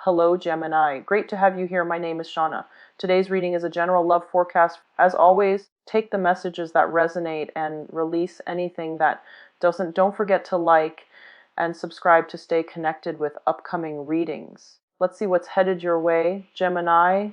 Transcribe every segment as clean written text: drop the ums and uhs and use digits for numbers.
Hello, Gemini. Great to have you here. My name is Shauna. Today's reading is a general love forecast. As always, take the messages that resonate and release anything that doesn't. Don't forget to like and subscribe to stay connected with upcoming readings. Let's see what's headed your way, Gemini.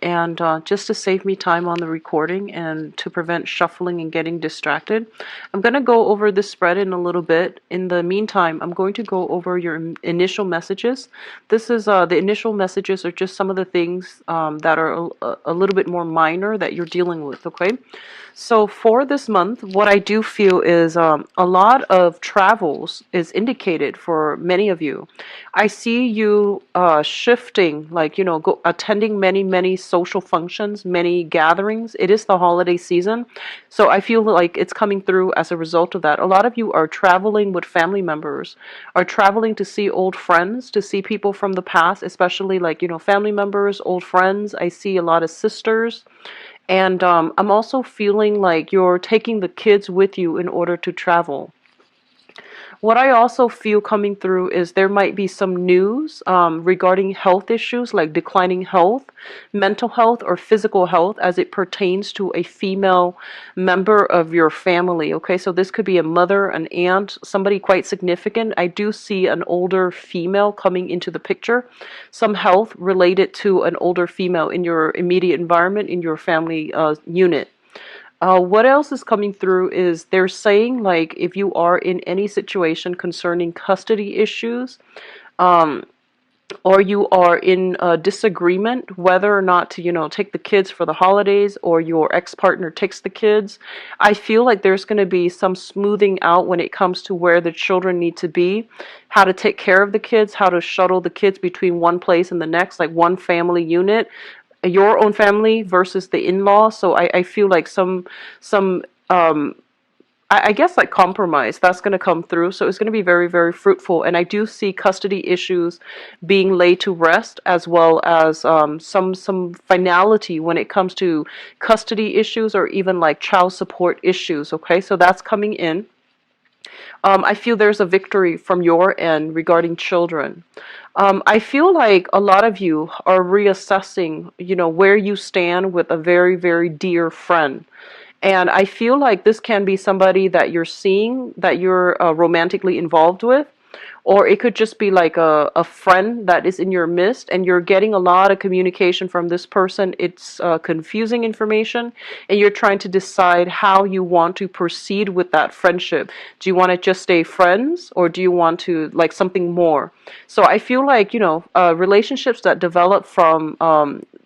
And just to save me time on the recording and to prevent shuffling and getting distracted, I'm going to go over this spread in a little bit. In the meantime, I'm going to go over your initial messages. This is the initial messages are just some of the things that are a little bit more minor that you're dealing with, okay? So for this month, what I do feel is a lot of travels is indicated for many of you. I see you shifting, like, attending many social functions, many gatherings. It is the holiday season, so I feel like it's coming through as a result of that. A lot of you are traveling with family members, are traveling to see old friends, to see people from the past, especially like, family members, old friends. I see a lot of sisters. And I'm also feeling like you're taking the kids with you in order to travel. What I also feel coming through is there might be some news regarding health issues like declining health, mental health, or physical health as it pertains to a female member of your family. Okay, so this could be a mother, an aunt, somebody quite significant. I do see an older female coming into the picture, some health related to an older female in your immediate environment, in your family unit. What else is coming through is they're saying, like, if you are in any situation concerning custody issues, um, or you are in a disagreement whether or not to, take the kids for the holidays, or your ex-partner takes the kids, I feel like there's going to be some smoothing out when it comes to where the children need to be, how to take care of the kids, how to shuttle the kids between one place and the next, like one family unit, your own family versus the in-law. So I feel like some I guess like compromise that's going to come through. So it's going to be very fruitful. And I do see custody issues being laid to rest, as well as some finality when it comes to custody issues or even like child support issues. Okay, so that's coming in. I feel there's a victory from your end regarding children. I feel like a lot of you are reassessing, where you stand with a very dear friend. And I feel like this can be somebody that you're seeing, that you're romantically involved with. Or it could just be like a friend that is in your midst, and you're getting a lot of communication from this person. It's confusing information, and you're trying to decide how you want to proceed with that friendship. Do you want to just stay friends, or do you want to like something more? So I feel like, relationships that develop from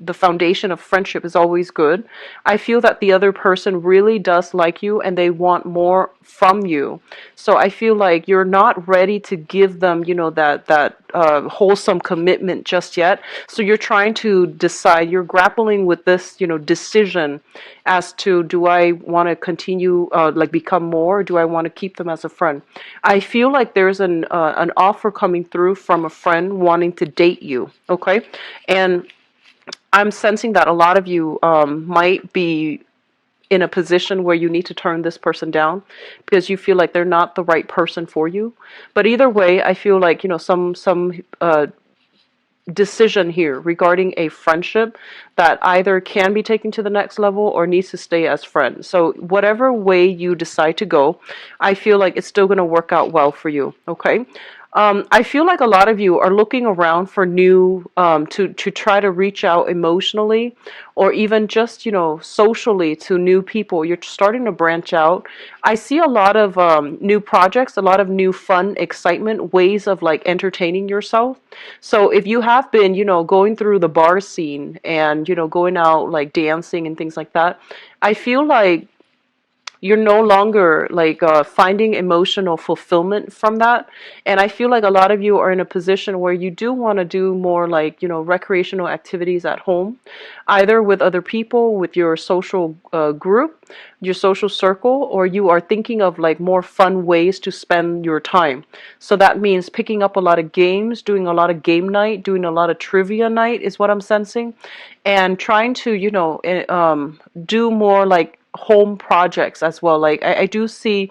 the foundation of friendship is always good. I feel that the other person really does like you and they want more from you. So I feel like you're not ready to give them, that wholesome commitment just yet. So you're trying to decide, you're grappling with this, decision as to, do I want to continue, like become more, or do I want to keep them as a friend? I feel like there's an offer coming through from a friend wanting to date you, okay? And I'm sensing that a lot of you might be in a position where you need to turn this person down because you feel like they're not the right person for you. But either way, I feel like, some decision here regarding a friendship that either can be taken to the next level or needs to stay as friends. So whatever way you decide to go, I feel like it's still going to work out well for you. Okay. I feel like a lot of you are looking around for new, to try to reach out emotionally, or even just, socially to new people. You're starting to branch out. I see a lot of new projects, a lot of new fun, excitement, ways of like entertaining yourself. So if you have been, going through the bar scene and, going out like dancing and things like that, I feel like you're no longer like finding emotional fulfillment from that. And I feel like a lot of you are in a position where you do want to do more like, recreational activities at home, either with other people, with your social group, your social circle, or you are thinking of like more fun ways to spend your time. So that means picking up a lot of games, doing a lot of game night, doing a lot of trivia night is what I'm sensing, and trying to, do more like home projects as well. Like I do see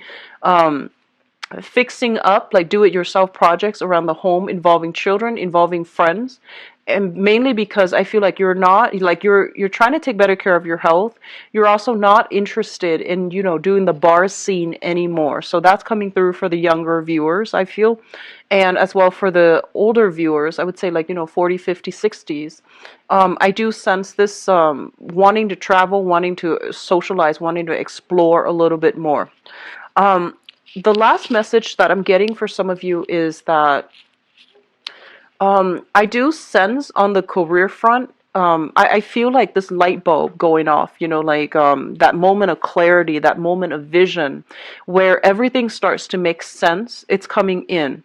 fixing up, like do-it-yourself projects around the home involving children, involving friends. And mainly because I feel like you're not, like you're trying to take better care of your health. You're also not interested in, doing the bar scene anymore. So that's coming through for the younger viewers, I feel. And as well for the older viewers, I would say like, 40, 50, 60s. I do sense this wanting to travel, wanting to socialize, wanting to explore a little bit more. Um, the last message that I'm getting for some of you is that I do sense on the career front, I feel like this light bulb going off, like that moment of clarity, that moment of vision where everything starts to make sense. It's coming in.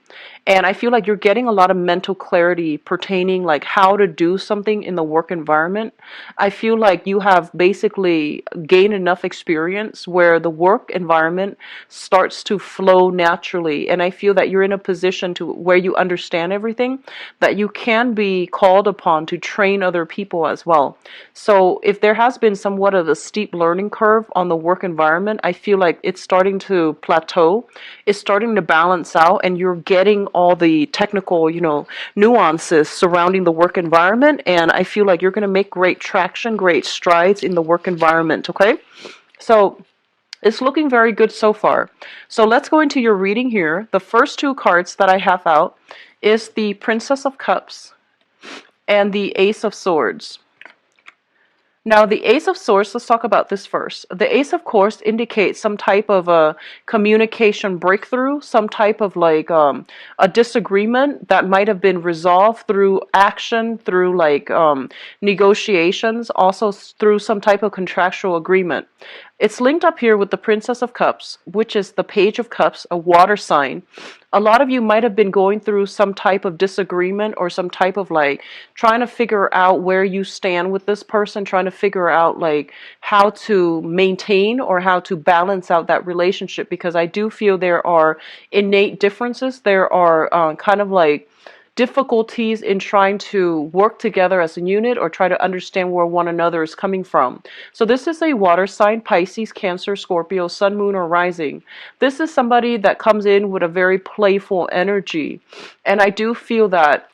And I feel like you're getting a lot of mental clarity pertaining like how to do something in the work environment. I feel like you have basically gained enough experience where the work environment starts to flow naturally. And I feel that you're in a position to where you understand everything, that you can be called upon to train other people as well. So if there has been somewhat of a steep learning curve on the work environment, I feel like it's starting to plateau. It's starting to balance out, and you're getting all the technical, nuances surrounding the work environment. And I feel like you're going to make great traction, great strides in the work environment. Okay. So it's looking very good so far. So let's go into your reading here. The first two cards that I have out is the Princess of Cups and the Ace of Swords. Now, the Ace of Swords, let's talk about this first. The Ace, of course, indicates some type of a communication breakthrough, some type of like a disagreement that might have been resolved through action, through like negotiations, also through some type of contractual agreement. It's linked up here with the Princess of Cups, which is the Page of Cups, a water sign. A lot of you might have been going through some type of disagreement or some type of like trying to figure out where you stand with this person, trying to figure out like how to maintain or how to balance out that relationship, because I do feel there are innate differences. There are kind of like difficulties in trying to work together as a unit or try to understand where one another is coming from. So this is a water sign, Pisces, Cancer, Scorpio, Sun, Moon, or Rising. This is somebody that comes in with a very playful energy. And I do feel that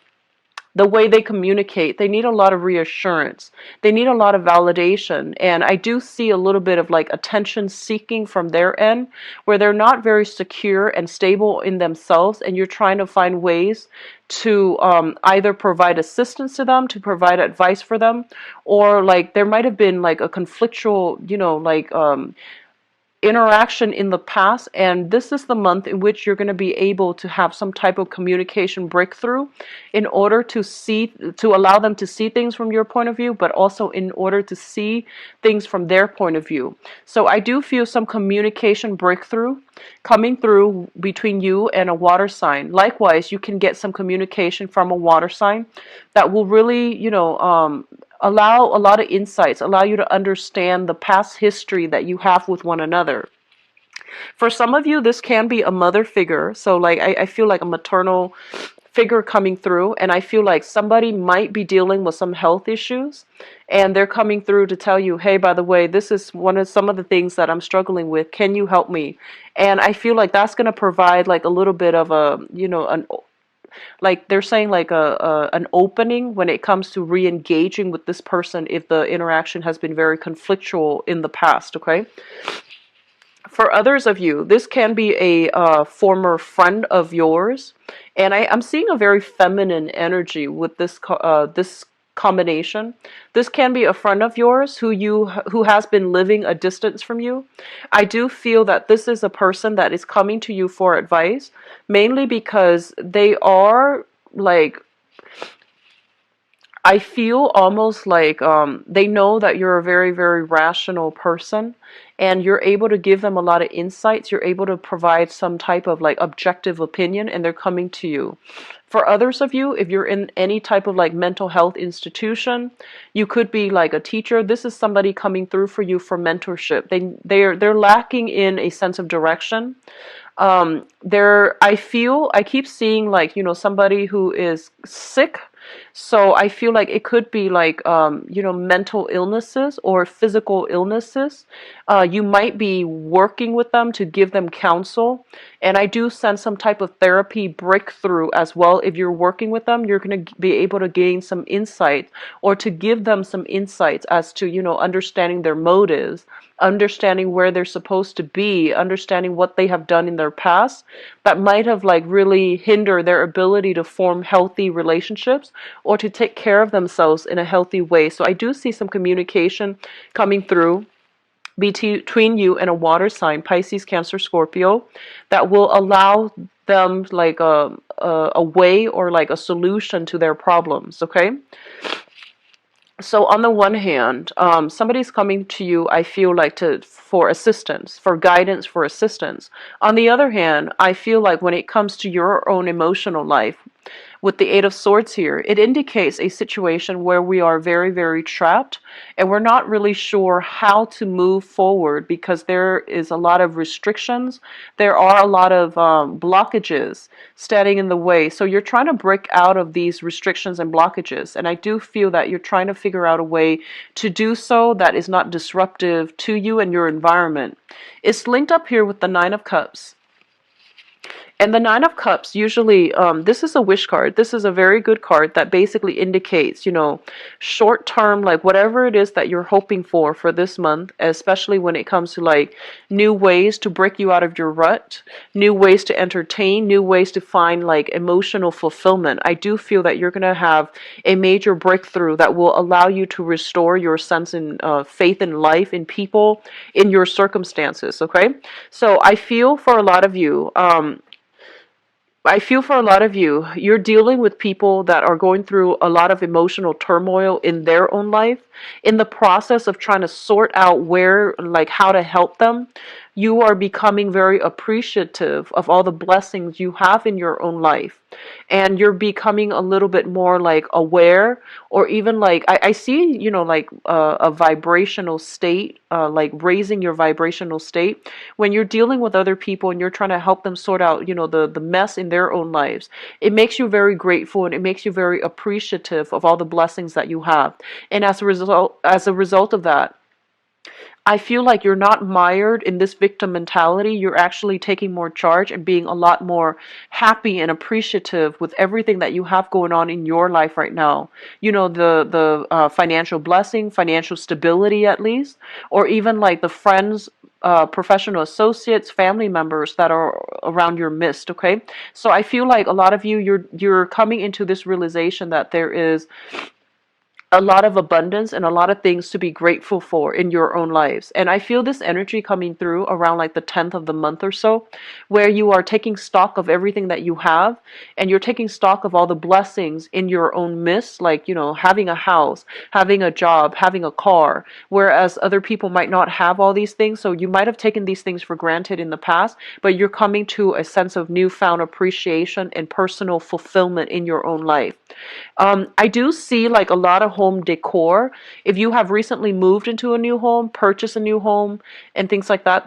the way they communicate, they need a lot of reassurance. They need a lot of validation. And I do see a little bit of like attention seeking from their end, where they're not very secure and stable in themselves. And you're trying to find ways to either provide assistance to them, to provide advice for them, or like there might have been like a conflictual, interaction in the past, and this is the month in which you're going to be able to have some type of communication breakthrough in order to allow them to see things from your point of view, but also in order to see things from their point of view. So I do feel some communication breakthrough coming through between you and a water sign. Likewise, you can get some communication from a water sign that will really, allow a lot of insights, allow you to understand the past history that you have with one another. For some of you, this can be a mother figure. So like I feel like a maternal figure coming through, and I feel like somebody might be dealing with some health issues, and they're coming through to tell you, hey, by the way, this is some of the things that I'm struggling with. Can you help me? And I feel like that's going to provide like a little bit of a, like they're saying like an opening when it comes to re-engaging with this person if the interaction has been very conflictual in the past. Okay. For others of you, this can be a former friend of yours, and I'm seeing a very feminine energy with this combination. This can be a friend of yours who has been living a distance from you. I do feel that this is a person that is coming to you for advice, mainly because they are like, I feel almost like they know that you're a very, very rational person, and you're able to give them a lot of insights. You're able to provide some type of like objective opinion, and they're coming to you. For others of you, if you're in any type of like mental health institution, you could be like a teacher. This is somebody coming through for you for mentorship. They're lacking in a sense of direction. I keep seeing like, somebody who is sick So I feel like it could be like, mental illnesses or physical illnesses. You might be working with them to give them counsel. And I do sense some type of therapy breakthrough as well. If you're working with them, you're going to be able to gain some insight or to give them some insights as to, understanding their motives, understanding where they're supposed to be, understanding what they have done in their past that might have like really hindered their ability to form healthy relationships or to take care of themselves in a healthy way. So I do see some communication coming through between you and a water sign, Pisces, Cancer, Scorpio, that will allow them like a way or like a solution to their problems. Okay. So on the one hand, somebody's coming to you, I feel like for assistance, for guidance, for assistance. On the other hand, I feel like when it comes to your own emotional life, with the Eight of Swords here, it indicates a situation where we are very, very trapped and we're not really sure how to move forward because there is a lot of restrictions. There are a lot of blockages standing in the way. So you're trying to break out of these restrictions and blockages. And I do feel that you're trying to figure out a way to do so that is not disruptive to you and your environment. It's linked up here with the Nine of Cups. And the Nine of Cups, usually, this is a wish card. This is a very good card that basically indicates, short term, like whatever it is that you're hoping for this month, especially when it comes to like new ways to break you out of your rut, new ways to entertain, new ways to find like emotional fulfillment. I do feel that you're going to have a major breakthrough that will allow you to restore your sense in faith in life, in people, in your circumstances. Okay. So I feel for a lot of you, you're dealing with people that are going through a lot of emotional turmoil in their own life. In the process of trying to sort out how to help them, you are becoming very appreciative of all the blessings you have in your own life. And you're becoming a little bit more like aware, or even like, I see, a vibrational state, like raising your vibrational state when you're dealing with other people and you're trying to help them sort out, the mess in their own lives. It makes you very grateful and it makes you very appreciative of all the blessings that you have. And as a result of that, I feel like you're not mired in this victim mentality. You're actually taking more charge and being a lot more happy and appreciative with everything that you have going on in your life right now. The financial blessing, financial stability at least, or even like the friends, professional associates, family members that are around your midst. Okay, so I feel like a lot of you're coming into this realization that there is a lot of abundance and a lot of things to be grateful for in your own lives. And I feel this energy coming through around like the 10th of the month or so, where you are taking stock of everything that you have and you're taking stock of all the blessings in your own midst, like, having a house, having a job, having a car, whereas other people might not have all these things. So you might have taken these things for granted in the past, but you're coming to a sense of newfound appreciation and personal fulfillment in your own life. I do see like a lot of home decor. If you have recently moved into a new home, purchased a new home, and things like that,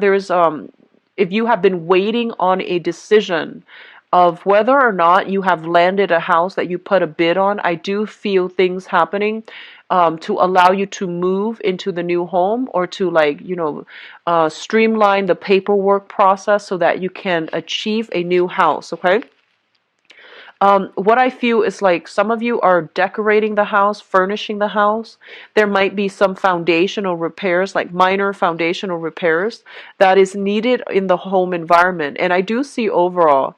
if you have been waiting on a decision of whether or not you have landed a house that you put a bid on, I do feel things happening to allow you to move into the new home or to streamline the paperwork process so that you can achieve a new house. Okay. What I feel is like some of you are decorating the house, furnishing the house. There might be some foundational repairs, like minor foundational repairs that is needed in the home environment. And I do see overall,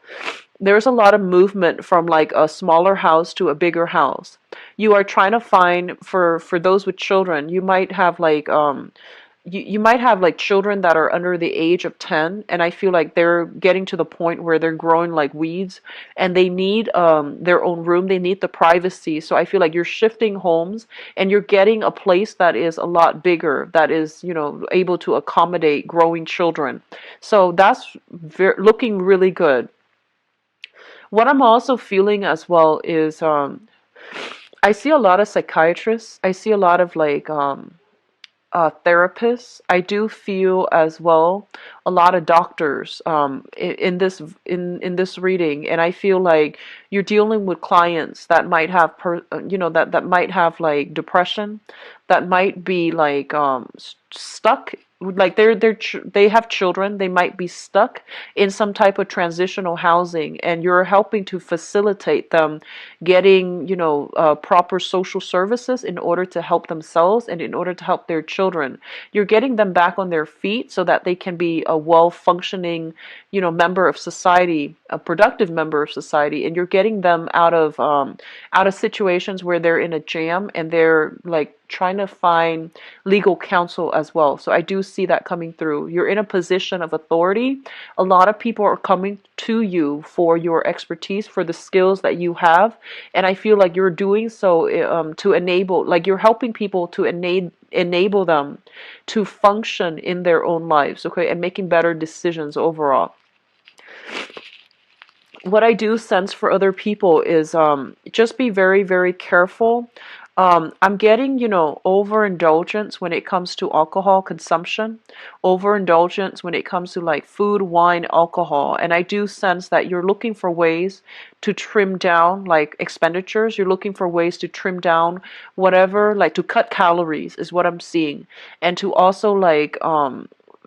there's a lot of movement from like a smaller house to a bigger house. You are trying to find, for those with children, you might have you might have like children that are under the age of 10, and I feel like they're getting to the point where they're growing like weeds and they need their own room, they need the privacy. So I feel like you're shifting homes and you're getting a place that is a lot bigger, that is, able to accommodate growing children. So that's looking really good. What I'm also feeling as well is I see a lot of psychiatrists. I see a lot of therapists. I do feel as well a lot of doctors in this reading, and I feel like you're dealing with clients that might have that might have like depression, that might be like stuck. Like they have children, they might be stuck in some type of transitional housing, and you're helping to facilitate them getting proper social services in order to help themselves and in order to help their children. You're getting them back on their feet so that they can be a well functioning member of society, a productive member of society, and you're getting them out of situations where they're in a jam and they're like trying to find legal counsel as well. So I do see that coming through. You're in a position of authority. A lot of people are coming to you for your expertise, for the skills that you have, and I feel like you're doing so to enable, like you're helping people to enable them to function in their own lives, okay, and making better decisions overall. What I do sense for other people is just be very, very careful. I'm getting, overindulgence when it comes to alcohol consumption, overindulgence when it comes to like food, wine, alcohol. And I do sense that you're looking for ways to trim down like expenditures. You're looking for ways to trim down whatever, like to cut calories is what I'm seeing. And to also like,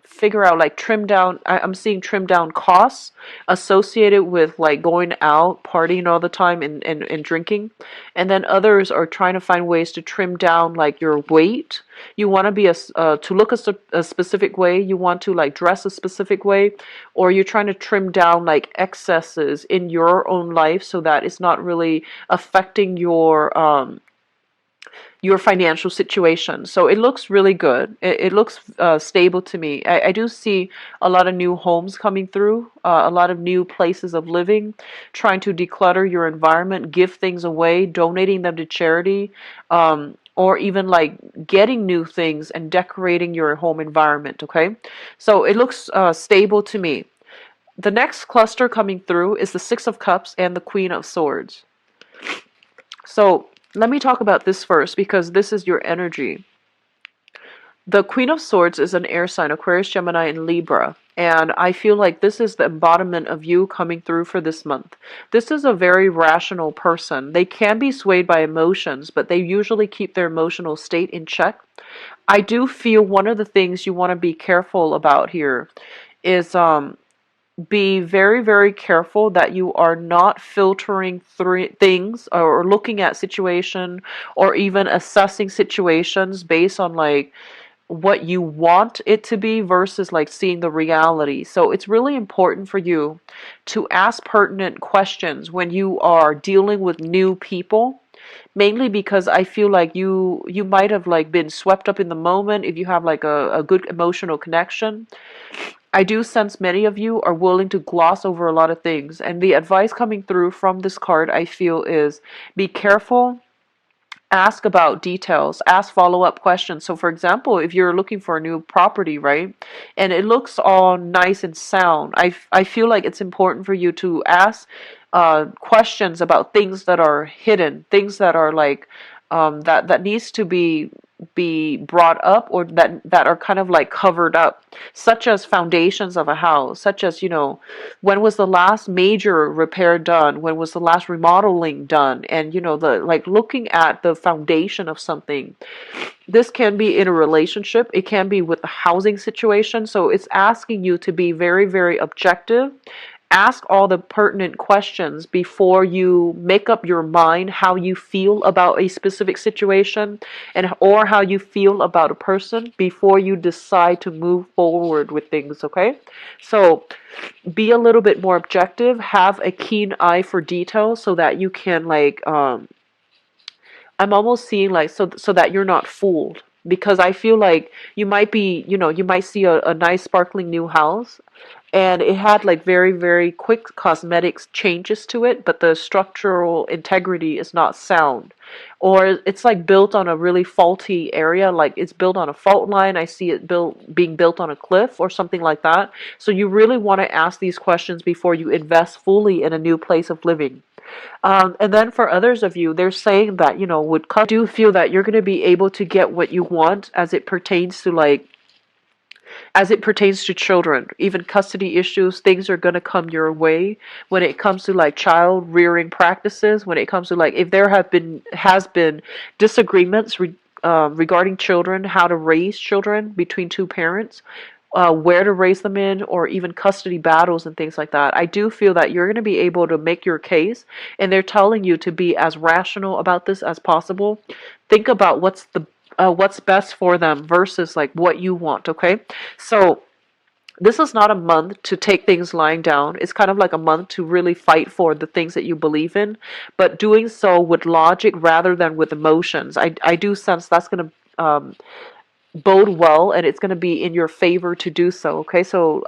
figure out like trim down, I'm seeing trim down costs associated with like going out partying all the time and drinking, and then others are trying to find ways to trim down like your weight. You want to be to look a specific way, you want to like dress a specific way, or you're trying to trim down like excesses in your own life so that it's not really affecting your financial situation. So it looks really good. It looks stable to me. I do see a lot of new homes coming through, a lot of new places of living, trying to declutter your environment, give things away, donating them to charity, or even like getting new things and decorating your home environment, okay? So it looks stable to me. The next cluster coming through is the Six of Cups and the Queen of Swords. So let me talk about this first because this is your energy. The Queen of Swords is an air sign, Aquarius, Gemini, and Libra. And I feel like this is the embodiment of you coming through for this month. This is a very rational person. They can be swayed by emotions, but they usually keep their emotional state in check. I do feel one of the things you want to be careful about here is be very, very careful that you are not filtering things or looking at situation or even assessing situations based on like what you want it to be versus like seeing the reality. So it's really important for you to ask pertinent questions when you are dealing with new people, mainly because I feel like you might have like been swept up in the moment if you have like a good emotional connection. I do sense many of you are willing to gloss over a lot of things, and the advice coming through from this card I feel is be careful. Ask about details, ask follow-up questions. So for example, if you're looking for a new property, right, and it looks all nice and sound, I feel like it's important for you to ask questions about things that are hidden, things that are like that needs to be brought up, or that are kind of like covered up, such as foundations of a house, such as when was the last major repair done, when was the last remodeling done, and the like looking at the foundation of something. This can be in a relationship, it can be with the housing situation, so it's asking you to be very, very objective. Ask all the pertinent questions before you make up your mind how you feel about a specific situation, and or how you feel about a person before you decide to move forward with things, okay? So be a little bit more objective, have a keen eye for detail so that you can like I'm almost seeing like so that you're not fooled, because I feel like you might be, you might see a nice sparkling new house, and it had like very, very quick cosmetics changes to it, but the structural integrity is not sound. Or it's like built on a really faulty area, like it's built on a fault line. I see it being built on a cliff or something like that. So you really want to ask these questions before you invest fully in a new place of living. And then for others of you, they're saying that, would do feel that you're going to be able to get what you want as it pertains to children. Even custody issues, things are going to come your way when it comes to like child rearing practices, when it comes to like if there has been disagreements regarding children, how to raise children between two parents, where to raise them in, or even custody battles and things like that. I do feel that you're going to be able to make your case, and they're telling you to be as rational about this as possible. Think about what's best for them versus like what you want. Okay, so this is not a month to take things lying down. It's kind of like a month to really fight for the things that you believe in, but doing so with logic rather than with emotions. I do sense that's going to bode well, and it's going to be in your favor to do so. Okay, so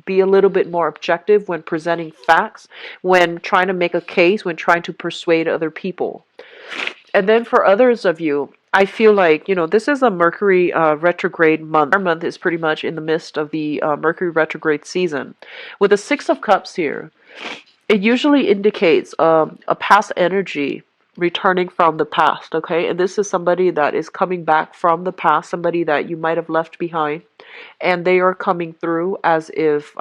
be a little bit more objective when presenting facts, when trying to make a case, when trying to persuade other people. And then for others of you, I feel like, this is a Mercury retrograde month. Our month is pretty much in the midst of the Mercury retrograde season. With the Six of Cups here, it usually indicates a past energy returning from the past, okay? And this is somebody that is coming back from the past, somebody that you might have left behind, and they are coming through as if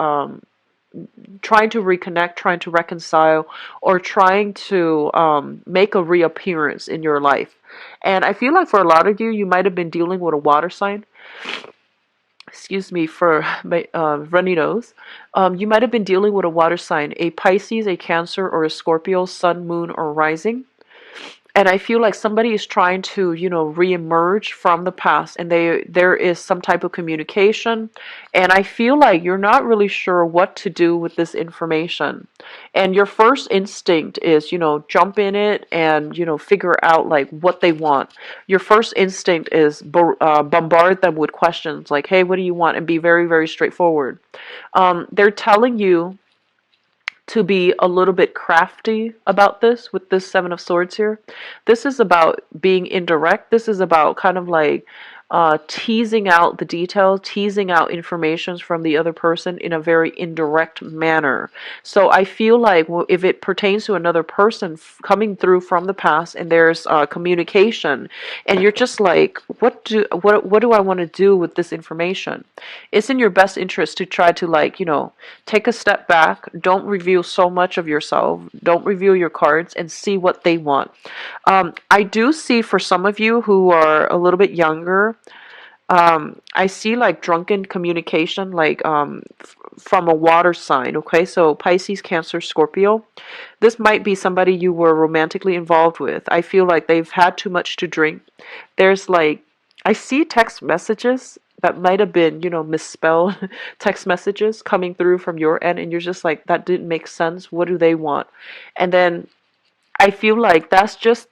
trying to reconnect, trying to reconcile, or trying to make a reappearance in your life. And I feel like for a lot of you, you might have been dealing with a water sign. Excuse me for my runny nose. You might have been dealing with a water sign, a Pisces, a Cancer, or a Scorpio, Sun, Moon, or Rising. And I feel like somebody is trying to, reemerge from the past, and there is some type of communication, and I feel like you're not really sure what to do with this information. And your first instinct is, jump in it and, figure out like what they want. Your first instinct is bombard them with questions like, hey, what do you want? And be very, very straightforward. They're telling you to be a little bit crafty about this with this Seven of Swords here. This is about being indirect. This is about kind of like teasing out the details, teasing out informations from the other person in a very indirect manner. So I feel like if it pertains to another person coming through from the past, and there's communication, and you're just like, what do I want to do with this information? It's in your best interest to try to like, take a step back. Don't reveal so much of yourself. Don't reveal your cards, and see what they want. I do see for some of you who are a little bit younger, I see like drunken communication, like from a water sign. Okay, so Pisces, Cancer, Scorpio. This might be somebody you were romantically involved with. I feel like they've had too much to drink. There's like, I see text messages that might have been, misspelled text messages coming through from your end, and you're just like, that didn't make sense. What do they want? And then I feel like that's just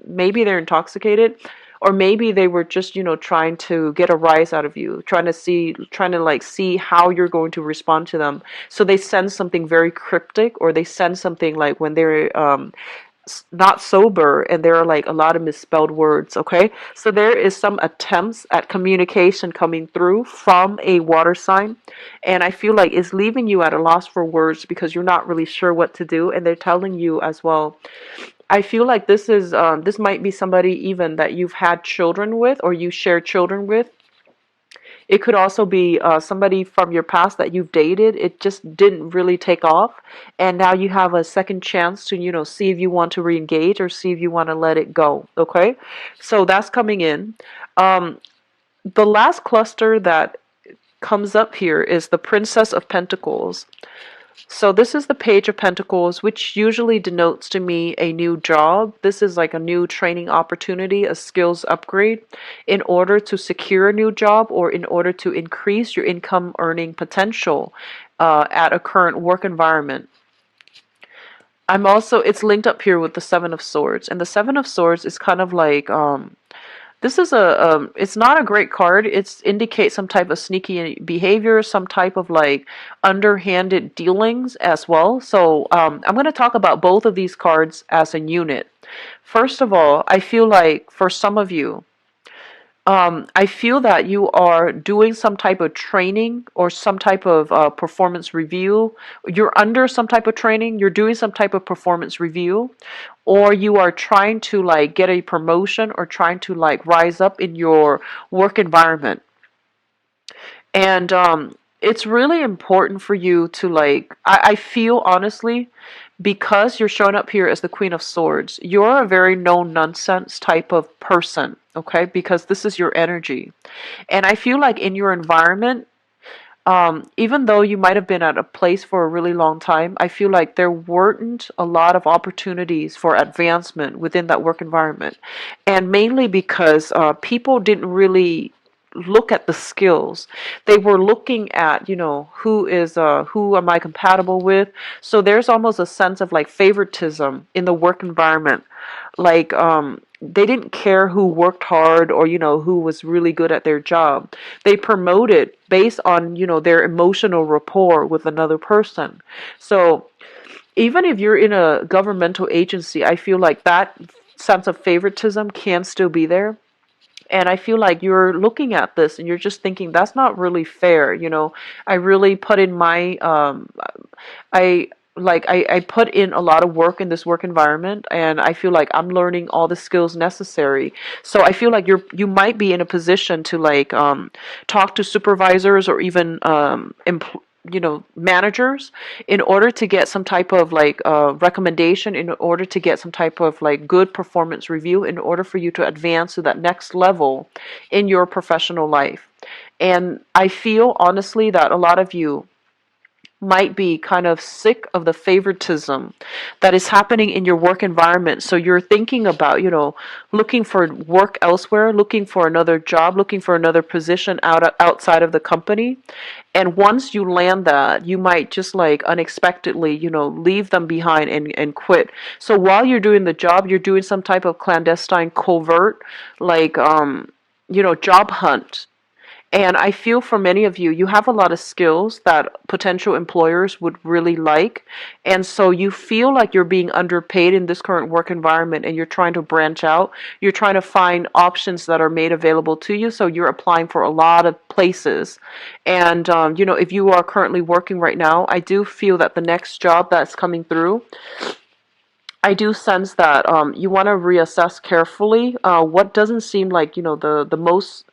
maybe they're intoxicated, or maybe they were just, trying to get a rise out of you, trying to like see how you're going to respond to them. So they send something very cryptic, or they send something like when they're not sober, and there are like a lot of misspelled words. Okay, so there is some attempts at communication coming through from a water sign, and I feel like it's leaving you at a loss for words because you're not really sure what to do. And they're telling you as well, I feel like this might be somebody even that you've had children with, or you share children with. It could also be somebody from your past that you've dated. It just didn't really take off, and now you have a second chance to, see if you want to re-engage, or see if you want to let it go. Okay, so that's coming in. The last cluster that comes up here is the Princess of Pentacles. So this is the Page of Pentacles, which usually denotes to me a new job. This is like a new training opportunity, a skills upgrade in order to secure a new job, or in order to increase your income earning potential at a current work environment. It's linked up here with the Seven of Swords. And the Seven of Swords is kind of like This is it's not a great card. It's indicates some type of sneaky behavior, some type of like underhanded dealings as well. So I'm going to talk about both of these cards as a unit. First of all, I feel like for some of you, I feel that you are doing some type of training or some type of performance review. You're under some type of training, you're doing some type of performance review, or you are trying to like get a promotion or trying to like rise up in your work environment. And it's really important for you to like, I feel honestly, because you're showing up here as the Queen of Swords, you're a very no nonsense type of person, okay? Because this is your energy. And I feel like in your environment, even though you might have been at a place for a really long time, I feel like there weren't a lot of opportunities for advancement within that work environment. And mainly because people didn't really look at the skills. They were looking at, who am I compatible with? So there's almost a sense of like favoritism in the work environment. Like they didn't care who worked hard or who was really good at their job. They promoted based on their emotional rapport with another person. So even if you're in a governmental agency, I feel like that sense of favoritism can still be there. And I feel like you're looking at this and you're just thinking that's not really fair. I really put in my I put in a lot of work in this work environment, and I feel like I'm learning all the skills necessary. So I feel like you might be in a position to like talk to supervisors or even managers in order to get some type of like recommendation, in order to get some type of like good performance review, in order for you to advance to that next level in your professional life. And I feel honestly that a lot of you might be kind of sick of the favoritism that is happening in your work environment. So you're thinking about, looking for work elsewhere, looking for another job, looking for another position outside of the company. And once you land that, you might just like unexpectedly, leave them behind and quit. So while you're doing the job, you're doing some type of clandestine covert, like, job hunt. And I feel for many of you, you have a lot of skills that potential employers would really like. And so you feel like you're being underpaid in this current work environment and you're trying to branch out. You're trying to find options that are made available to you. So you're applying for a lot of places. And, if you are currently working right now, I do feel that the next job that's coming through, I do sense that you want to reassess carefully what doesn't seem like the most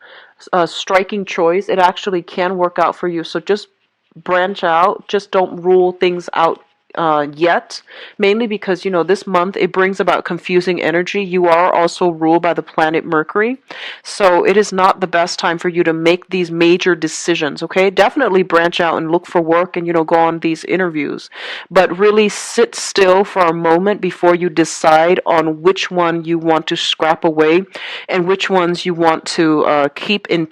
striking choice. It actually can work out for you. So just branch out. Just don't rule things out yet, mainly because this month it brings about confusing energy. You are also ruled by the planet Mercury, so it is not the best time for you to make these major decisions. Okay, definitely branch out and look for work and go on these interviews, but really sit still for a moment before you decide on which one you want to scrap away and which ones you want to keep in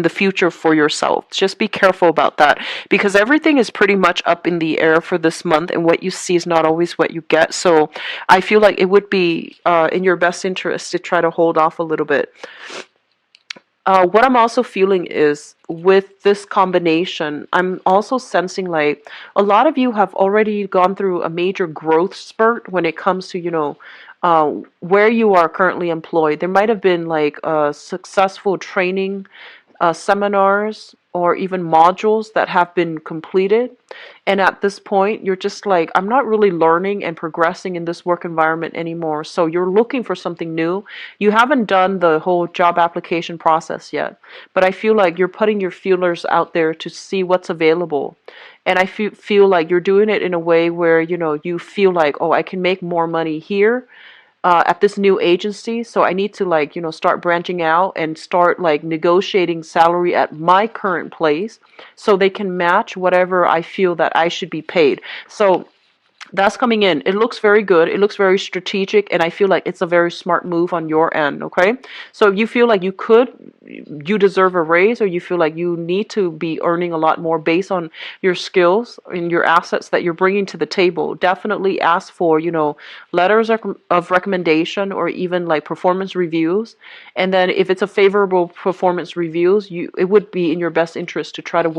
the future for yourself. Just be careful about that because everything is pretty much up in the air for this month, and what you see is not always what you get. So I feel like it would be in your best interest to try to hold off a little bit. What I'm also feeling is with this combination, I'm also sensing like a lot of you have already gone through a major growth spurt when it comes to, where you are currently employed. There might have been like a successful training seminars or even modules that have been completed. And at this point, you're just like, I'm not really learning and progressing in this work environment anymore. So you're looking for something new. You haven't done the whole job application process yet, but I feel like you're putting your feelers out there to see what's available. And I feel like you're doing it in a way where, you feel like, oh, I can make more money here at this new agency, so I need to like start branching out and start like negotiating salary at my current place so they can match whatever I feel that I should be paid. So that's coming in. It looks very good. It looks very strategic, and I feel like it's a very smart move on your end, okay? So if you feel like you could you deserve a raise, or you feel like you need to be earning a lot more based on your skills and your assets that you're bringing to the table, definitely ask for, letters of recommendation or even like performance reviews. And then if it's a favorable performance reviews, it would be in your best interest to try to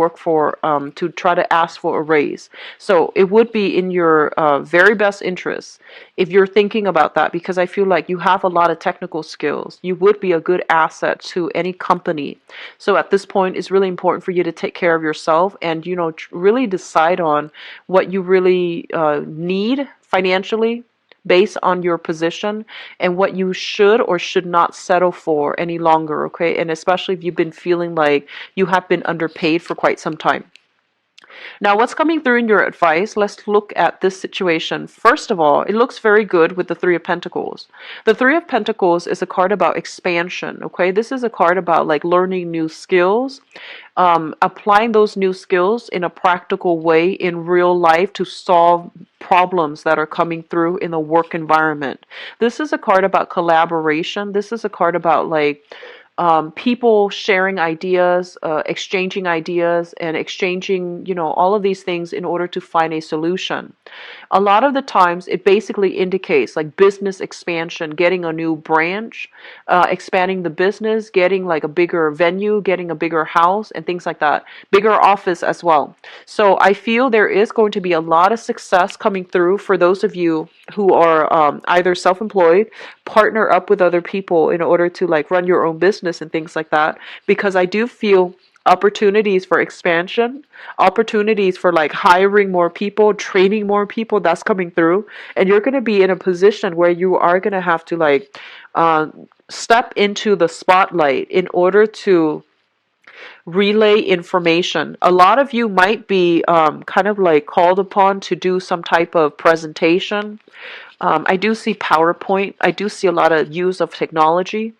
to try to ask for a raise. So it would be in your very best interest if you're thinking about that, because I feel like you have a lot of technical skills. You would be a good asset to any company. So at this point, it's really important for you to take care of yourself and, really decide on what you really need financially based on your position, and what you should or should not settle for any longer, okay? And especially if you've been feeling like you have been underpaid for quite some time. Now, what's coming through in your advice? Let's look at this situation. First of all, it looks very good with the Three of Pentacles. The Three of Pentacles is a card about expansion, okay? This is a card about like learning new skills, applying those new skills in a practical way in real life to solve problems that are coming through in the work environment. This is a card about collaboration. This is a card about like people sharing ideas, exchanging ideas, and exchanging, all of these things in order to find a solution. A lot of the times, it basically indicates like business expansion, getting a new branch, expanding the business, getting like a bigger venue, getting a bigger house, and things like that. Bigger office as well. So I feel there is going to be a lot of success coming through for those of you who are either self-employed, partner up with other people in order to like run your own business and things like that, because I do feel opportunities for expansion, opportunities for like hiring more people, training more people, that's coming through. And you're going to be in a position where you are going to have to like step into the spotlight in order to relay information. A lot of you might be kind of like called upon to do some type of presentation. I do see PowerPoint. I do see a lot of use of technology.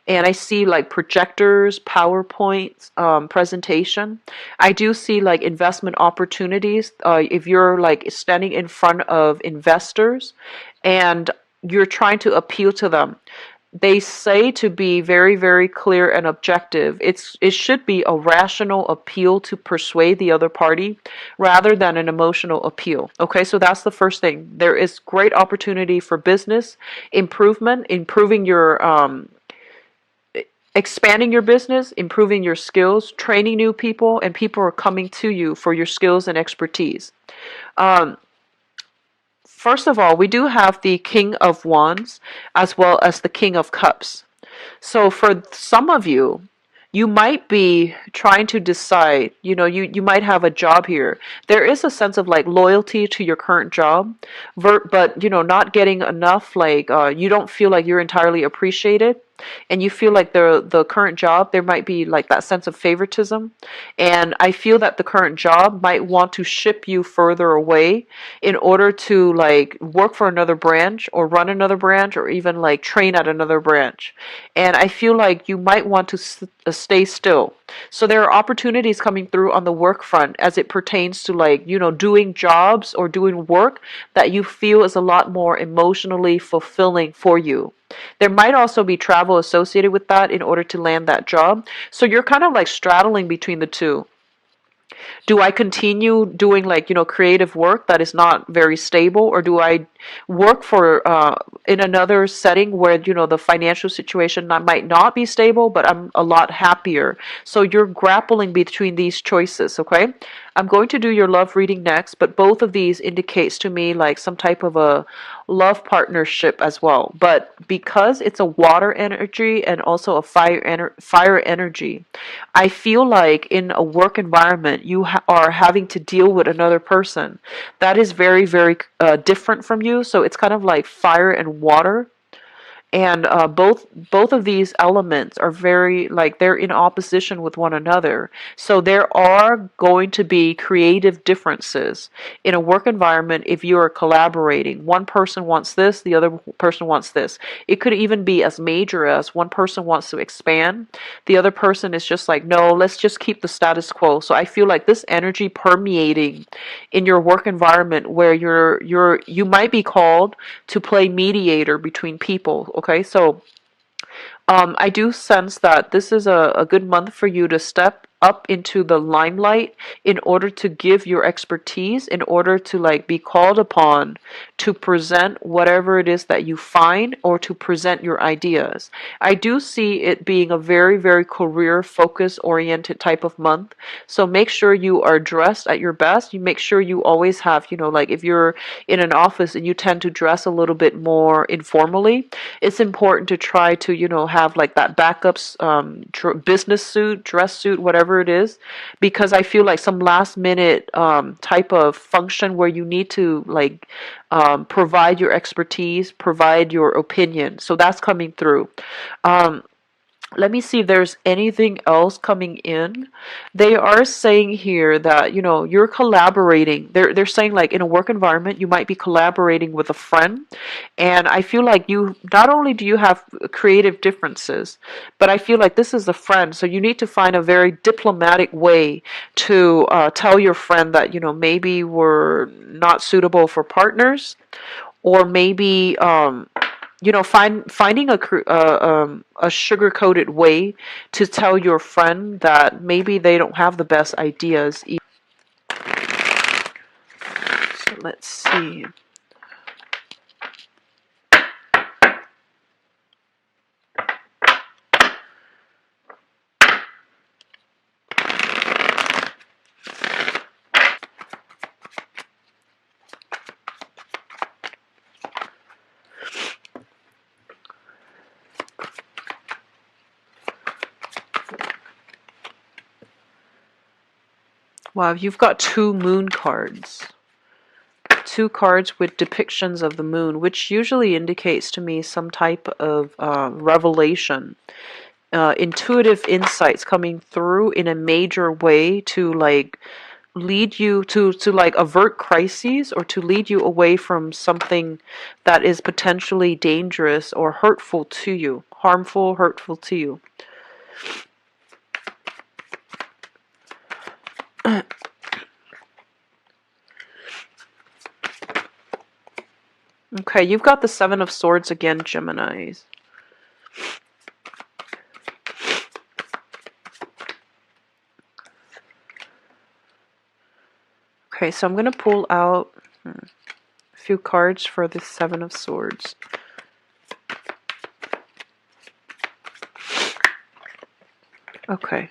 And I see like projectors, PowerPoint, presentation. I do see like investment opportunities. If you're like standing in front of investors and you're trying to appeal to them, they say to be very, very clear and objective. It should be a rational appeal to persuade the other party rather than an emotional appeal. Okay, so that's the first thing. There is great opportunity for business improvement, improving your expanding your business, improving your skills, training new people, and people are coming to you for your skills and expertise. First of all, we do have the King of Wands as well as the King of Cups. So for some of you, you might be trying to decide, you might have a job here. There is a sense of like loyalty to your current job, but, not getting enough, like you don't feel like you're entirely appreciated. And you feel like the current job, there might be like that sense of favoritism. And I feel that the current job might want to ship you further away in order to like work for another branch or run another branch or even like train at another branch. And I feel like you might want to stay still. So there are opportunities coming through on the work front as it pertains to like, doing jobs or doing work that you feel is a lot more emotionally fulfilling for you. There might also be travel associated with that in order to land that job. So you're kind of like straddling between the two. Do I continue doing like, creative work that is not very stable, or do I work for in another setting where, the financial situation might not be stable, but I'm a lot happier. So you're grappling between these choices, okay? I'm going to do your love reading next, but both of these indicates to me like some type of a love partnership as well. But because it's a water energy and also a fire energy, I feel like in a work environment you are having to deal with another person that is very, very different from you. So it's kind of like fire and water. And both of these elements are very, like, they're in opposition with one another. So there are going to be creative differences in a work environment if you are collaborating. One person wants this, the other person wants this. It could even be as major as one person wants to expand, the other person is just like, no, let's just keep the status quo. So I feel like this energy permeating in your work environment where you might be called to play mediator between people. Okay, so I do sense that this is a good month for you to step up into the limelight in order to give your expertise, in order to like be called upon to present whatever it is that you find or to present your ideas. I do see it being a very, very career focus oriented type of month. So make sure you are dressed at your best. You make sure you always have, like if you're in an office and you tend to dress a little bit more informally, it's important to try to, have like that backups, business suit, dress suit, whatever it is, because I feel like some last minute type of function where you need to like provide your expertise, provide your opinion. So that's coming through. Let me see if there's anything else coming in. They are saying here that, you're collaborating. They're saying like in a work environment, you might be collaborating with a friend. And I feel like you, not only do you have creative differences, but I feel like this is a friend. So you need to find a very diplomatic way to tell your friend that, maybe we're not suitable for partners, or maybe finding a sugar coated way to tell your friend that maybe they don't have the best ideas. So let's see. Wow, you've got two moon cards. Two cards with depictions of the moon, which usually indicates to me some type of revelation, intuitive insights coming through in a major way to like lead you to like avert crises, or to lead you away from something that is potentially dangerous or hurtful to you, harmful, hurtful to you. Okay, you've got the Seven of Swords again, Geminis. Okay, so I'm going to pull out a few cards for the Seven of Swords. Okay.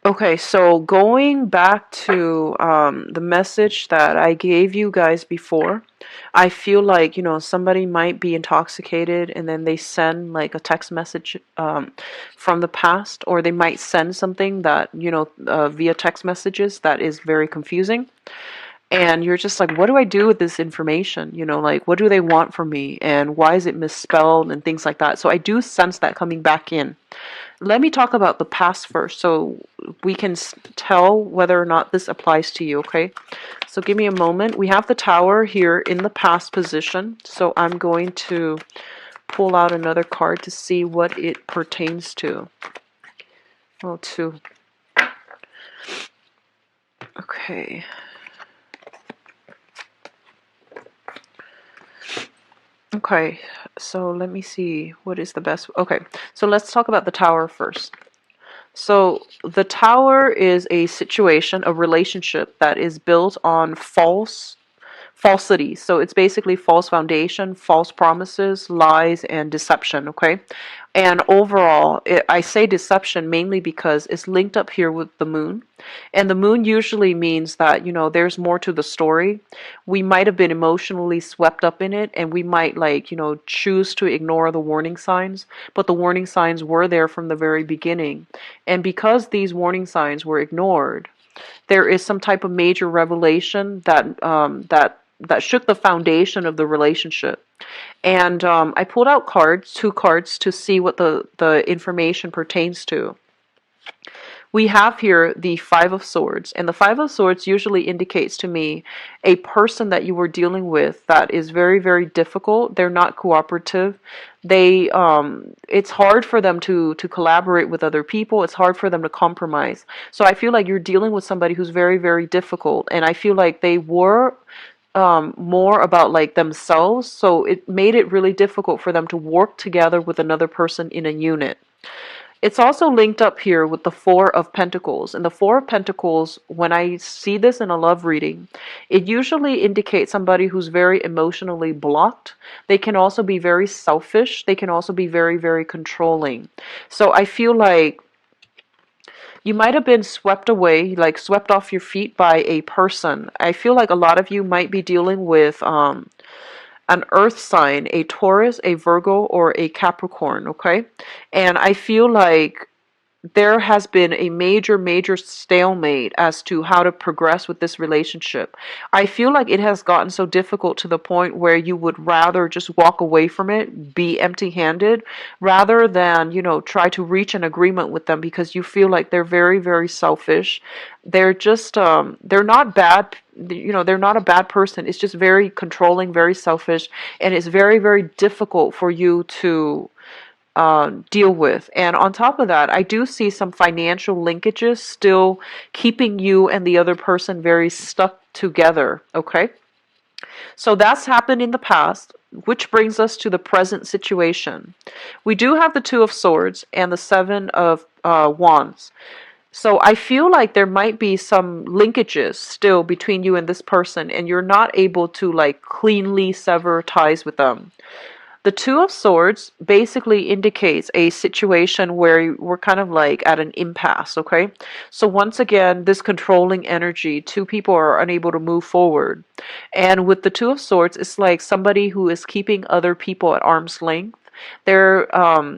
Okay, so going back to the message that I gave you guys before, I feel like, somebody might be intoxicated and then they send like a text message from the past, or they might send something that, via text messages that is very confusing. And you're just like, what do I do with this information? Like, what do they want from me? And why is it misspelled and things like that? So I do sense that coming back in. Let me talk about the past first so we can tell whether or not this applies to you, okay? So give me a moment. We have the Tower here in the past position. So I'm going to pull out another card to see what it pertains to. Oh, two. Okay. Okay, so let me see what is the best. Okay, so let's talk about the Tower first. So the Tower is a situation, a relationship that is built on falsity. So it's basically false foundation, false promises, lies, and deception, okay? And overall, I say deception mainly because it's linked up here with the moon. And the moon usually means that, there's more to the story. We might have been emotionally swept up in it, and we might like, choose to ignore the warning signs, but the warning signs were there from the very beginning. And because these warning signs were ignored, there is some type of major revelation that shook the foundation of the relationship. And I pulled out two cards, to see what the information pertains to. We have here the Five of Swords, and the Five of Swords usually indicates to me a person that you were dealing with that is very, very difficult. They're not cooperative. It's hard for them to collaborate with other people. It's hard for them to compromise. So I feel like you're dealing with somebody who's very, very difficult, and I feel like they were more about like themselves, so it made it really difficult for them to work together with another person in a unit. It's also linked up here with the Four of Pentacles. And the Four of Pentacles, when I see this in a love reading, it usually indicates somebody who's very emotionally blocked. They can also be very selfish. They can also be very, very controlling. So I feel like you might have been swept away, like swept off your feet by a person. I feel like a lot of you might be dealing with an earth sign, a Taurus, a Virgo, or a Capricorn, okay? And I feel like there has been a major, major stalemate as to how to progress with this relationship. I feel like it has gotten so difficult to the point where you would rather just walk away from it, be empty handed, rather than, try to reach an agreement with them because you feel like they're very, very selfish. They're just, they're not bad. They're not a bad person. It's just very controlling, very selfish, and it's very, very difficult for you to deal with. And on top of that, I do see some financial linkages still keeping you and the other person very stuck together. Okay. So that's happened in the past, which brings us to the present situation. We do have the Two of Swords and the Seven of Wands. So I feel like there might be some linkages still between you and this person, and you're not able to like cleanly sever ties with them. The Two of Swords basically indicates a situation where we're kind of like at an impasse, okay? So once again, this controlling energy, two people are unable to move forward. And with the Two of Swords, it's like somebody who is keeping other people at arm's length. They're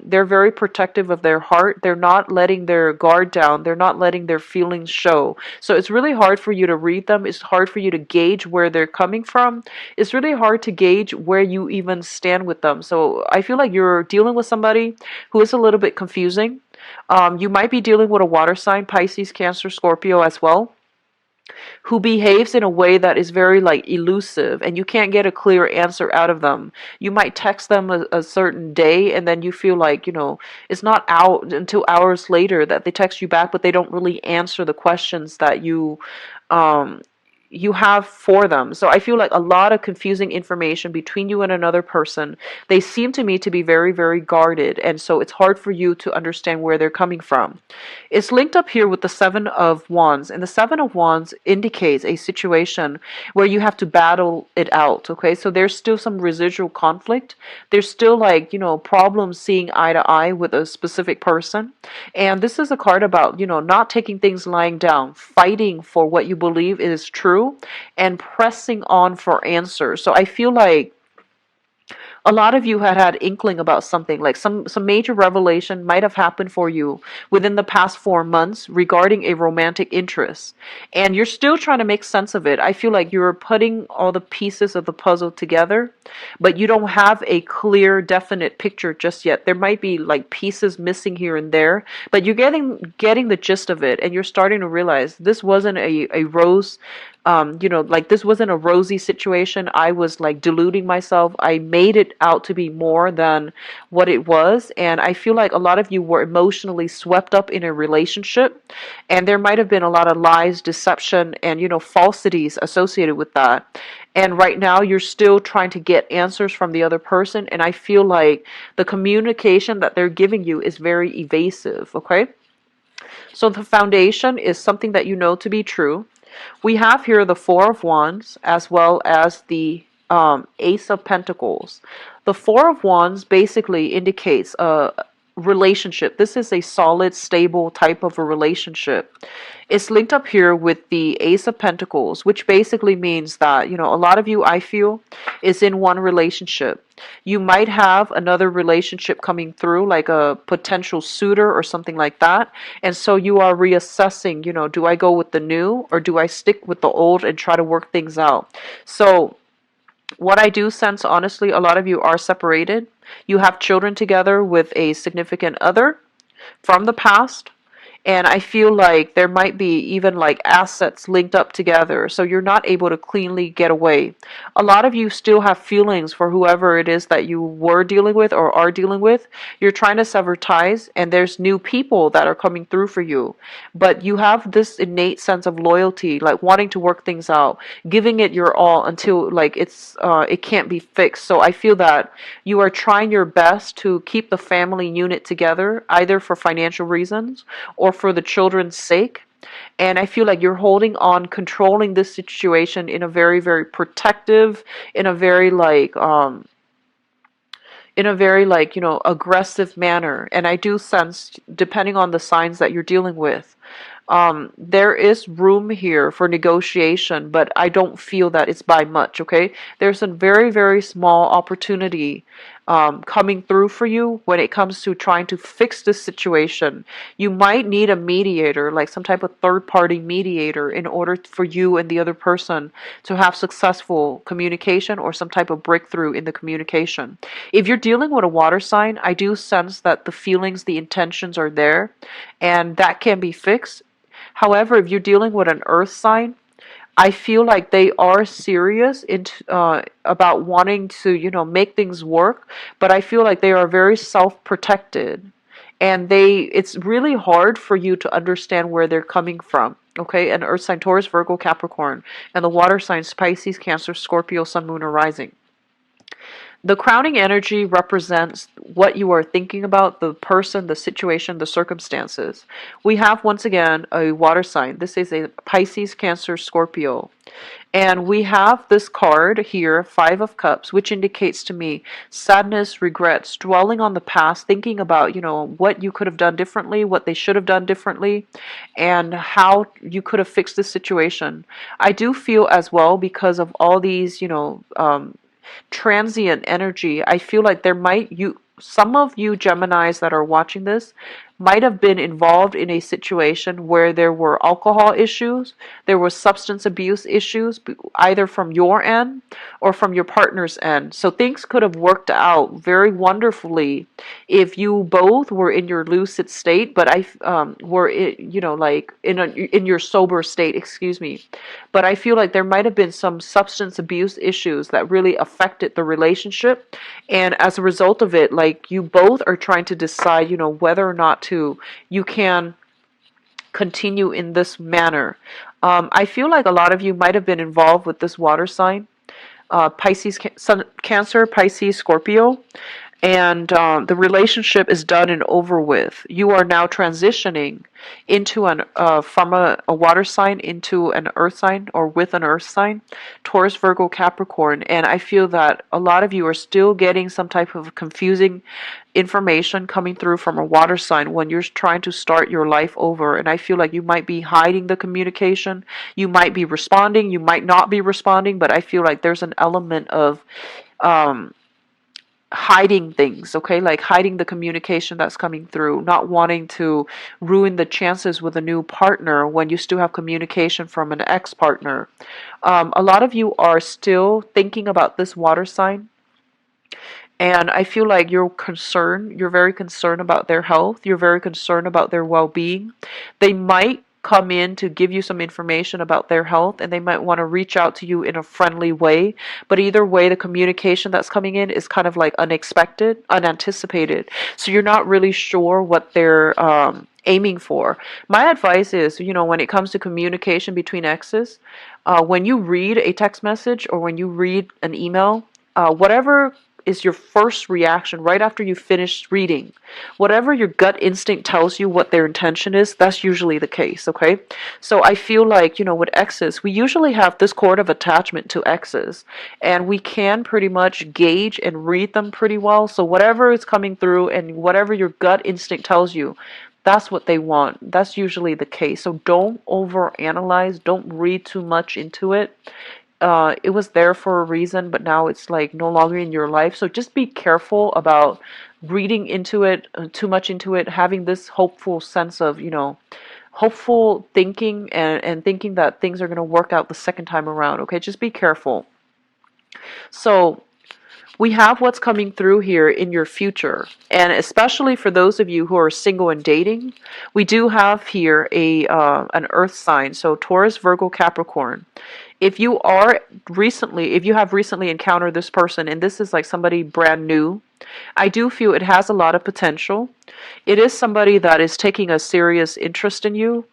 very protective of their heart. They're not letting their guard down. They're not letting their feelings show. So it's really hard for you to read them. It's hard for you to gauge where they're coming from. It's really hard to gauge where you even stand with them. So I feel like you're dealing with somebody who is a little bit confusing. You might be dealing with a water sign, Pisces, Cancer, Scorpio as well, who behaves in a way that is very like elusive and you can't get a clear answer out of them. You might text them a certain day and then you feel like, it's not out until hours later that they text you back, but they don't really answer the questions that um you have for them. So I feel like a lot of confusing information between you and another person. They seem to me to be very, very guarded, and so it's hard for you to understand where they're coming from. It's linked up here with the Seven of Wands, and the Seven of Wands indicates a situation where you have to battle it out, okay? So there's still some residual conflict. There's still like, problems seeing eye to eye with a specific person. And this is a card about, not taking things lying down, fighting for what you believe is true, and pressing on for answers. So I feel like a lot of you had inkling about something, like some major revelation might have happened for you within the past 4 months regarding a romantic interest, and you're still trying to make sense of it. I feel like you're putting all the pieces of the puzzle together, but you don't have a clear, definite picture just yet. There might be like pieces missing here and there, but you're getting the gist of it, and you're starting to realize this wasn't a rose like this wasn't a rosy situation. I was like deluding myself. I made it out to be more than what it was. And I feel like a lot of you were emotionally swept up in a relationship. And there might have been a lot of lies, deception, and, falsities associated with that. And right now you're still trying to get answers from the other person. And I feel like the communication that they're giving you is very evasive. Okay. So the foundation is something that you know to be true. We have here the Four of Wands as well as the Ace of Pentacles. The Four of Wands basically indicates a relationship. This is a solid, stable type of a relationship. It's linked up here with the Ace of Pentacles, which basically means that, a lot of you, I feel, is in one relationship. You might have another relationship coming through, like a potential suitor or something like that. And so you are reassessing, do I go with the new or do I stick with the old and try to work things out? So what I do sense, honestly, a lot of you are separated. You have children together with a significant other from the past. And I feel like there might be even like assets linked up together, so you're not able to cleanly get away. A lot of you still have feelings for whoever it is that you were dealing with or are dealing with. You're trying to sever ties, and there's new people that are coming through for you. But you have this innate sense of loyalty, like wanting to work things out, giving it your all until like it can't be fixed. So I feel that you are trying your best to keep the family unit together, either for financial reasons or for the children's sake. And I feel like you're holding on, controlling this situation in a very, very protective, in a very like aggressive manner. And I do sense, depending on the signs that you're dealing with, there is room here for negotiation, but I don't feel that it's by much, okay? There's a very, very small opportunity coming through for you when it comes to trying to fix this situation. You might need a mediator, like some type of third-party mediator, in order for you and the other person to have successful communication or some type of breakthrough in the communication. If you're dealing with a water sign, I do sense that the feelings, the intentions are there, and that can be fixed. However, if you're dealing with an earth sign, I feel like they are serious about wanting to, make things work, but I feel like they are very self-protected, and it's really hard for you to understand where they're coming from. Okay, an earth sign, Taurus, Virgo, Capricorn, and the water signs, Pisces, Cancer, Scorpio, Sun, Moon, or Rising. The crowning energy represents what you are thinking about, the person, the situation, the circumstances. We have, once again, a water sign. This is a Pisces, Cancer, Scorpio. And we have this card here, Five of Cups, which indicates to me sadness, regrets, dwelling on the past, thinking about, what you could have done differently, what they should have done differently, and how you could have fixed the situation. I do feel as well, because of all these, transient energy, I feel like some of you Geminis that are watching this might have been involved in a situation where there were alcohol issues, there were substance abuse issues, either from your end or from your partner's end. So things could have worked out very wonderfully if you both were in your lucid state, but were like in your sober state, excuse me. But I feel like there might have been some substance abuse issues that really affected the relationship, and as a result of it, like you both are trying to decide, whether or not you can continue in this manner. I feel like a lot of you might have been involved with this water sign, Pisces, Cancer, Pisces, Scorpio, and the relationship is done and over with. You are now transitioning into from a water sign into an earth sign, or with an earth sign, Taurus, Virgo, Capricorn. And I feel that a lot of you are still getting some type of confusing information coming through from a water sign when you're trying to start your life over. And I feel like you might be hiding the communication. You might be responding, you might not be responding, but I feel like there's an element of hiding things, okay? Like hiding the communication that's coming through, not wanting to ruin the chances with a new partner when you still have communication from an ex-partner. A lot of you are still thinking about this water sign, and I feel like you're very concerned about their health, you're very concerned about their well-being. They might come in to give you some information about their health, and they might want to reach out to you in a friendly way, but either way, the communication that's coming in is kind of like unexpected, unanticipated, so you're not really sure what they're aiming for. My advice is, when it comes to communication between exes, when you read a text message or when you read an email, whatever is your first reaction right after you finish reading, whatever your gut instinct tells you what their intention is, that's usually the case, okay? So I feel like, with exes, we usually have this cord of attachment to exes, and we can pretty much gauge and read them pretty well. So whatever is coming through and whatever your gut instinct tells you, that's what they want. That's usually the case. So don't overanalyze, don't read too much into it. It was there for a reason, but now it's like no longer in your life. So just be careful about reading into it, too much into it, having this hopeful sense of, hopeful thinking, and thinking that things are going to work out the second time around. Okay, just be careful. So we have what's coming through here in your future. And especially for those of you who are single and dating, we do have here a an earth sign. So Taurus, Virgo, Capricorn. If you have recently encountered this person and this is like somebody brand new, I do feel it has a lot of potential. It is somebody that is taking a serious interest in you.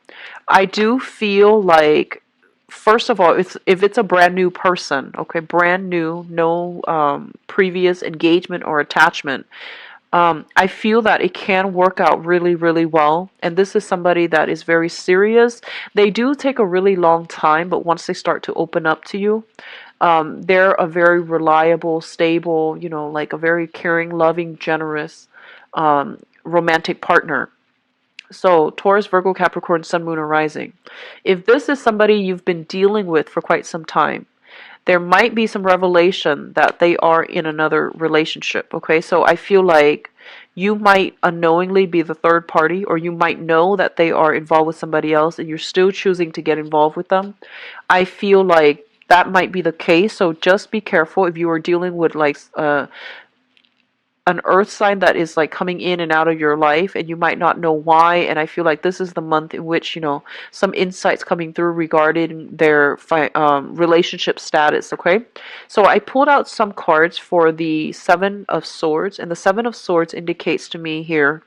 I do feel like, first of all, if it's a brand new person, okay, brand new, no previous engagement or attachment, I feel that it can work out really, really well. And this is somebody that is very serious. They do take a really long time, but once they start to open up to you, they're a very reliable, stable, like a very caring, loving, generous, romantic partner. So, Taurus, Virgo, Capricorn, Sun, Moon, or Rising. If this is somebody you've been dealing with for quite some time, there might be some revelation that they are in another relationship. Okay, so I feel like you might unknowingly be the third party, or you might know that they are involved with somebody else and you're still choosing to get involved with them. I feel like that might be the case, so just be careful if you are dealing with like an earth sign that is like coming in and out of your life and you might not know why. And I feel like this is the month in which some insights coming through regarding their relationship status. Okay, so I pulled out some cards for the Seven of Swords, and the Seven of Swords indicates to me here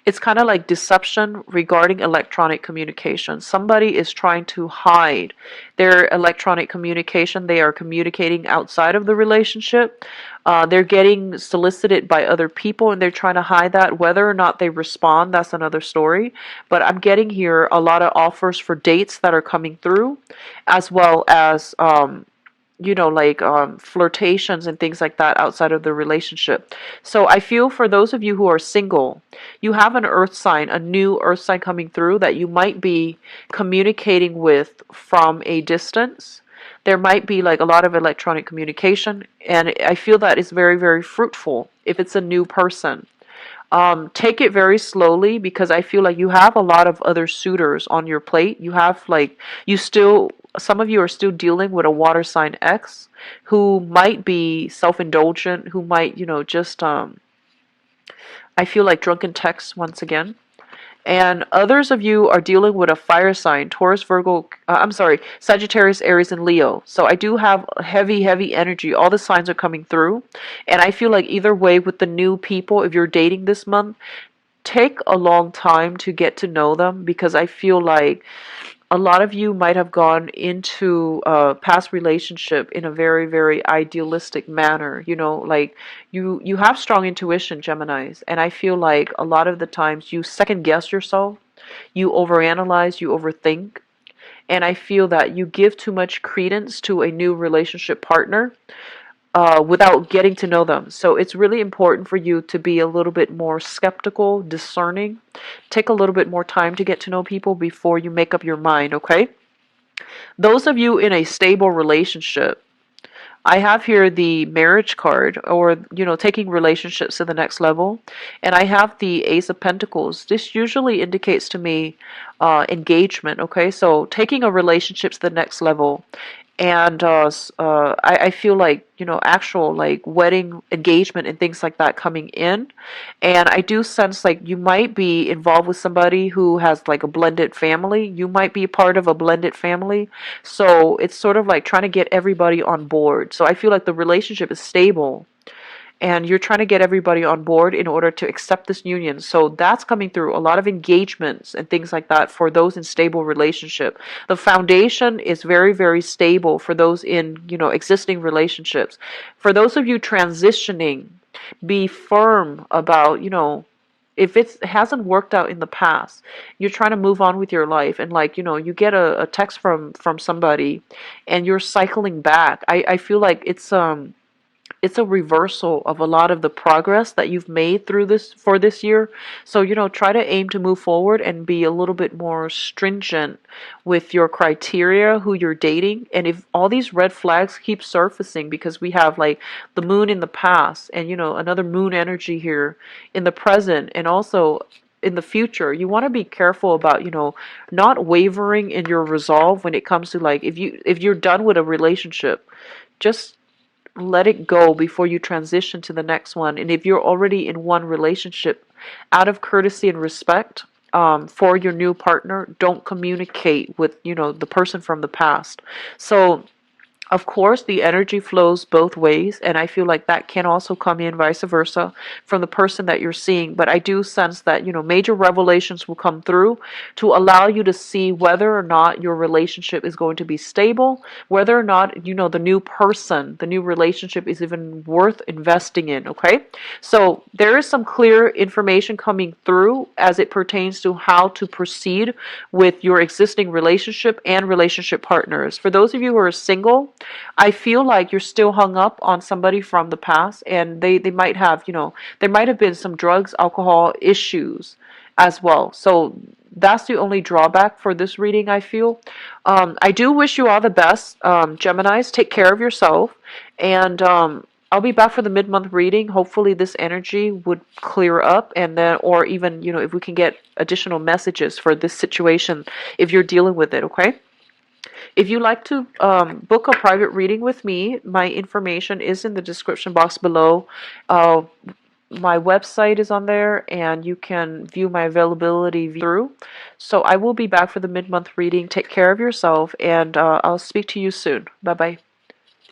it's kind of like deception regarding electronic communication. Somebody is trying to hide their electronic communication. They are communicating outside of the relationship. They're getting solicited by other people and they're trying to hide that. Whether or not they respond, that's another story. But I'm getting here a lot of offers for dates that are coming through, as well as flirtations and things like that outside of the relationship. So I feel for those of you who are single, you have an earth sign, a new earth sign coming through that you might be communicating with from a distance. There might be like a lot of electronic communication, and I feel that is very, very fruitful if it's a new person. Take it very slowly because I feel like you have a lot of other suitors on your plate. Some of you are still dealing with a water sign X who might be self-indulgent, who might, I feel like drunken texts once again. And others of you are dealing with a fire sign, Taurus, Virgo, Sagittarius, Aries, and Leo. So I do have heavy, heavy energy. All the signs are coming through. And I feel like either way with the new people, if you're dating this month, take a long time to get to know them because I feel like a lot of you might have gone into a past relationship in a very, very idealistic manner. Like you have strong intuition, Geminis, and I feel like a lot of the times you second guess yourself, you overanalyze, you overthink, and I feel that you give too much credence to a new relationship partner without getting to know them. So it's really important for you to be a little bit more skeptical, discerning. Take a little bit more time to get to know people before you make up your mind, okay? Those of you in a stable relationship, I have here the marriage card, or taking relationships to the next level, and I have the Ace of Pentacles. This usually indicates to me engagement. Okay, so taking a relationship to the next level, and I feel like actual like wedding engagement and things like that coming in, and I do sense like you might be involved with somebody who has like a blended family. You might be part of a blended family, so it's sort of like trying to get everybody on board. So I feel like the relationship is stable and you're trying to get everybody on board in order to accept this union. So that's coming through. A lot of engagements and things like that for those in stable relationship. The foundation is very, very stable for those in, existing relationships. For those of you transitioning, be firm about, if it hasn't worked out in the past, you're trying to move on with your life, and like you get a text from somebody and you're cycling back. I feel like it's a reversal of a lot of the progress that you've made for this year. So, try to aim to move forward and be a little bit more stringent with your criteria, who you're dating. And if all these red flags keep surfacing, because we have like the moon in the past and, another moon energy here in the present and also in the future, you want to be careful about, not wavering in your resolve when it comes to like, if you're done with a relationship, just let it go before you transition to the next one. And if you're already in one relationship, out of courtesy and respect, for your new partner, don't communicate with, the person from the past. So of course, the energy flows both ways, and I feel like that can also come in vice versa from the person that you're seeing. But I do sense that, major revelations will come through to allow you to see whether or not your relationship is going to be stable, whether or not, the new person, the new relationship is even worth investing in, okay? So there is some clear information coming through as it pertains to how to proceed with your existing relationship and relationship partners. For those of you who are single, I feel like you're still hung up on somebody from the past, and they might have, there might have been some drugs, alcohol issues as well. So that's the only drawback for this reading, I feel. I do wish you all the best, Geminis. Take care of yourself, and I'll be back for the mid-month reading. Hopefully this energy would clear up, and then, or even, if we can get additional messages for this situation if you're dealing with it, okay? If you'd like to book a private reading with me, my information is in the description box below. Uh, my website is on there, and you can view my availability through. So I will be back for the mid-month reading. Take care of yourself, and I'll speak to you soon. Bye-bye.